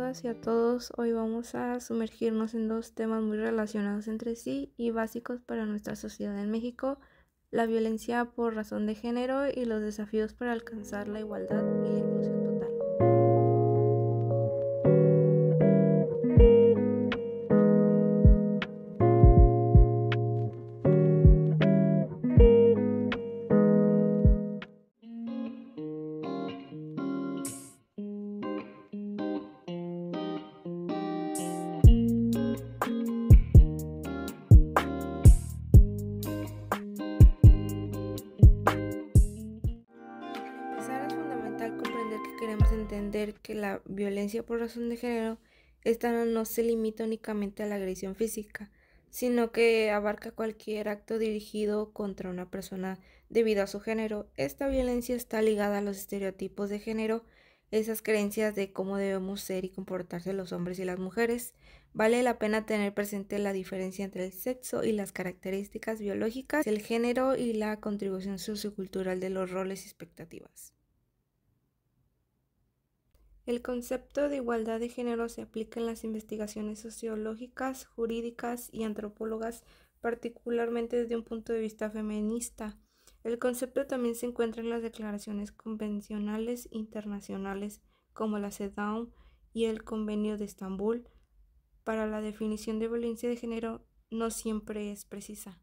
todas y a todos. Hoy vamos a sumergirnos en dos temas muy relacionados entre sí y básicos para nuestra sociedad en México: la violencia por razón de género y los desafíos para alcanzar la igualdad y la inclusión total. Es fundamental comprender que queremos entender que la violencia por razón de género esta no se limita únicamente a la agresión física, sino que abarca cualquier acto dirigido contra una persona debido a su género. Esta violencia está ligada a los estereotipos de género, esas creencias de cómo debemos ser y comportarse los hombres y las mujeres. Vale la pena tener presente la diferencia entre el sexo y las características biológicas, el género y la contribución sociocultural de los roles y expectativas. El concepto de igualdad de género se aplica en las investigaciones sociológicas, jurídicas y antropólogas, particularmente desde un punto de vista feminista. El concepto también se encuentra en las declaraciones convencionales internacionales, como la CEDAW y el Convenio de Estambul. Para la definición de violencia de género no siempre es precisa.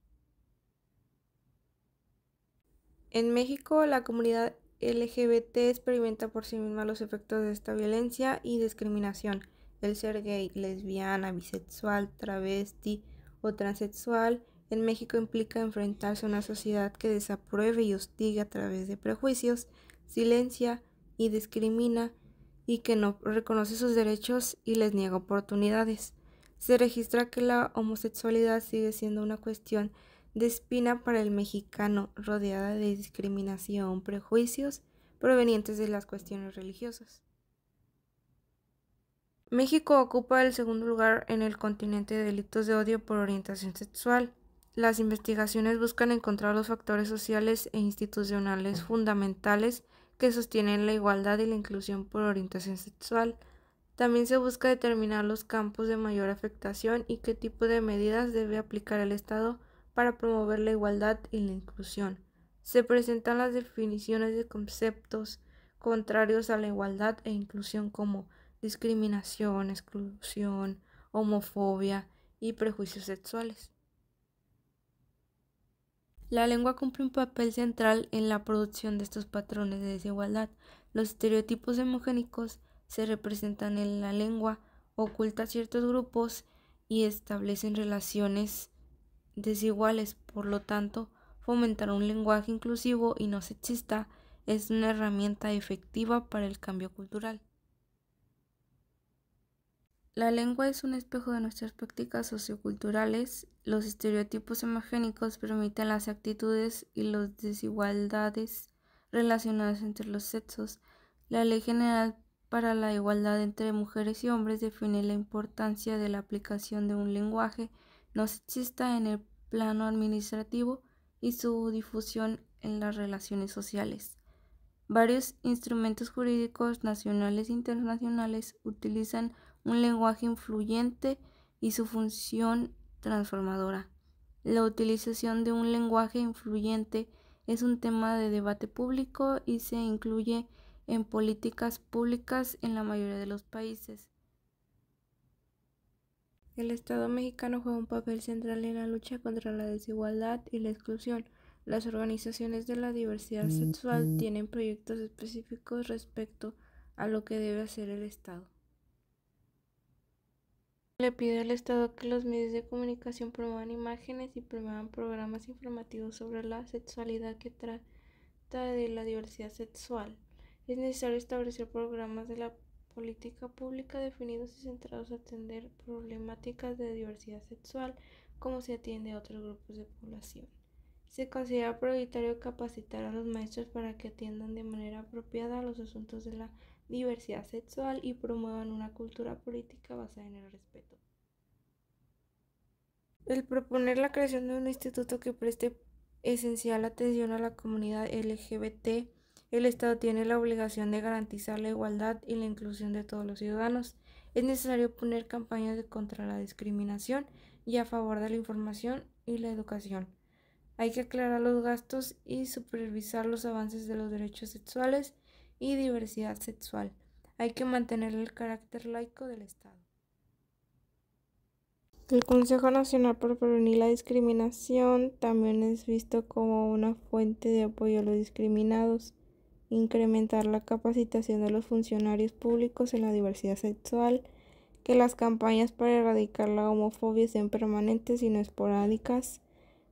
En México, la comunidad LGBT experimenta por sí misma los efectos de esta violencia y discriminación. El ser gay, lesbiana, bisexual, travesti o transexual en México implica enfrentarse a una sociedad que desapruebe y hostigue a través de prejuicios, silencia y discrimina, y que no reconoce sus derechos y les niega oportunidades. Se registra que la homosexualidad sigue siendo una cuestión de espina para el mexicano, rodeada de discriminación, prejuicios provenientes de las cuestiones religiosas. México ocupa el segundo lugar en el continente de delitos de odio por orientación sexual. Las investigaciones buscan encontrar los factores sociales e institucionales fundamentales que sostienen la igualdad y la inclusión por orientación sexual. También se busca determinar los campos de mayor afectación y qué tipo de medidas debe aplicar el Estado para promover la igualdad y la inclusión. Se presentan las definiciones de conceptos contrarios a la igualdad e inclusión como discriminación, exclusión, homofobia y prejuicios sexuales. La lengua cumple un papel central en la producción de estos patrones de desigualdad. Los estereotipos homogénicos se representan en la lengua, oculta ciertos grupos y establecen relaciones desiguales. Por lo tanto, fomentar un lenguaje inclusivo y no sexista es una herramienta efectiva para el cambio cultural. La lengua es un espejo de nuestras prácticas socioculturales. Los estereotipos homogénicos permiten las actitudes y las desigualdades relacionadas entre los sexos. La Ley General para la Igualdad entre Mujeres y Hombres define la importancia de la aplicación de un lenguaje no sexista en el plano administrativo y su difusión en las relaciones sociales. Varios instrumentos jurídicos nacionales e internacionales utilizan un lenguaje influyente y su función transformadora. La utilización de un lenguaje influyente es un tema de debate público y se incluye en políticas públicas en la mayoría de los países. El Estado mexicano juega un papel central en la lucha contra la desigualdad y la exclusión. Las organizaciones de la diversidad sexual tienen proyectos específicos respecto a lo que debe hacer el Estado. Le pide al Estado que los medios de comunicación promuevan imágenes y promuevan programas informativos sobre la sexualidad que trata de la diversidad sexual. Es necesario establecer programas de la política pública definidos y centrados a atender problemáticas de diversidad sexual como se atiende a otros grupos de población. Se considera prioritario capacitar a los maestros para que atiendan de manera apropiada los asuntos de la diversidad sexual y promuevan una cultura política basada en el respeto. El proponer la creación de un instituto que preste esencial atención a la comunidad LGBT, el Estado tiene la obligación de garantizar la igualdad y la inclusión de todos los ciudadanos. Es necesario poner campañas contra la discriminación y a favor de la información y la educación. Hay que aclarar los gastos y supervisar los avances de los derechos sexuales y diversidad sexual. Hay que mantener el carácter laico del Estado. El Consejo Nacional para Prevenir la Discriminación también es visto como una fuente de apoyo a los discriminados. Incrementar la capacitación de los funcionarios públicos en la diversidad sexual, que las campañas para erradicar la homofobia sean permanentes y no esporádicas.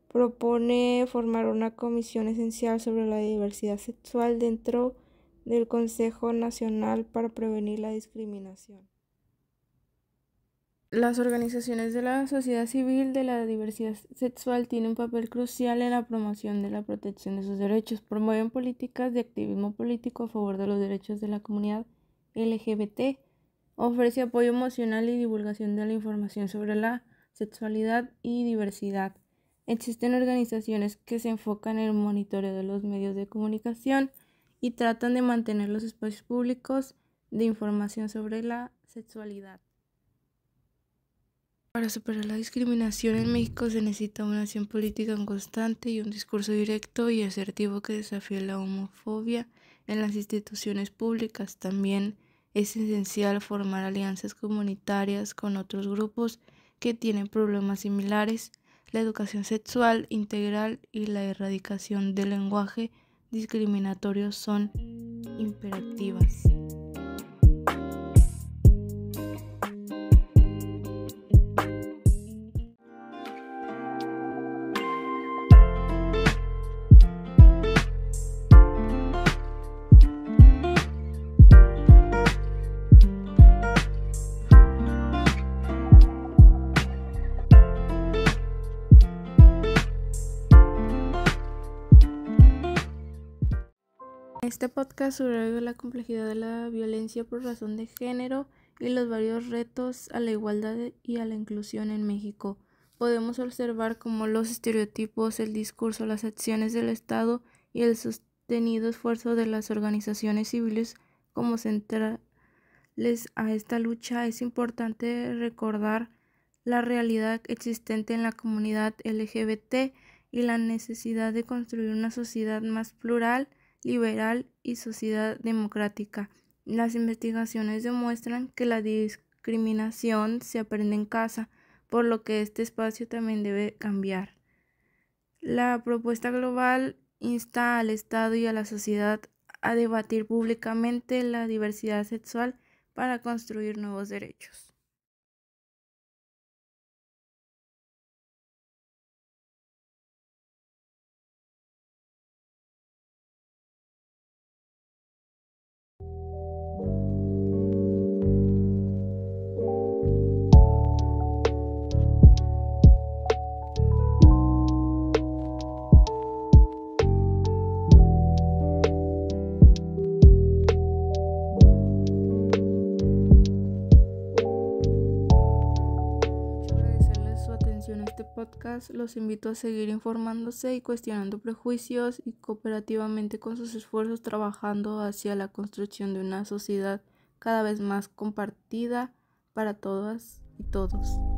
Propone formar una comisión esencial sobre la diversidad sexual dentro del Consejo Nacional para Prevenir la Discriminación. Las organizaciones de la sociedad civil de la diversidad sexual tienen un papel crucial en la promoción de la protección de sus derechos. Promueven políticas de activismo político a favor de los derechos de la comunidad LGBT. Ofrece apoyo emocional y divulgación de la información sobre la sexualidad y diversidad. Existen organizaciones que se enfocan en el monitoreo de los medios de comunicación y tratan de mantener los espacios públicos de información sobre la sexualidad. Para superar la discriminación en México se necesita una acción política constante y un discurso directo y asertivo que desafíe la homofobia en las instituciones públicas. También es esencial formar alianzas comunitarias con otros grupos que tienen problemas similares. La educación sexual integral y la erradicación del lenguaje discriminatorio son imperativas. En este podcast sobre la complejidad de la violencia por razón de género y los varios retos a la igualdad y a la inclusión en México. Podemos observar cómo los estereotipos, el discurso, las acciones del Estado y el sostenido esfuerzo de las organizaciones civiles como centrales a esta lucha. Es importante recordar la realidad existente en la comunidad LGBT y la necesidad de construir una sociedad más plural, liberal y sociedad democrática. Las investigaciones demuestran que la discriminación se aprende en casa, por lo que este espacio también debe cambiar. La propuesta global insta al Estado y a la sociedad a debatir públicamente la diversidad sexual para construir nuevos derechos. Agradecerles su atención a este podcast. Los invito a seguir informándose y cuestionando prejuicios y cooperativamente con sus esfuerzos trabajando hacia la construcción de una sociedad cada vez más compartida para todas y todos.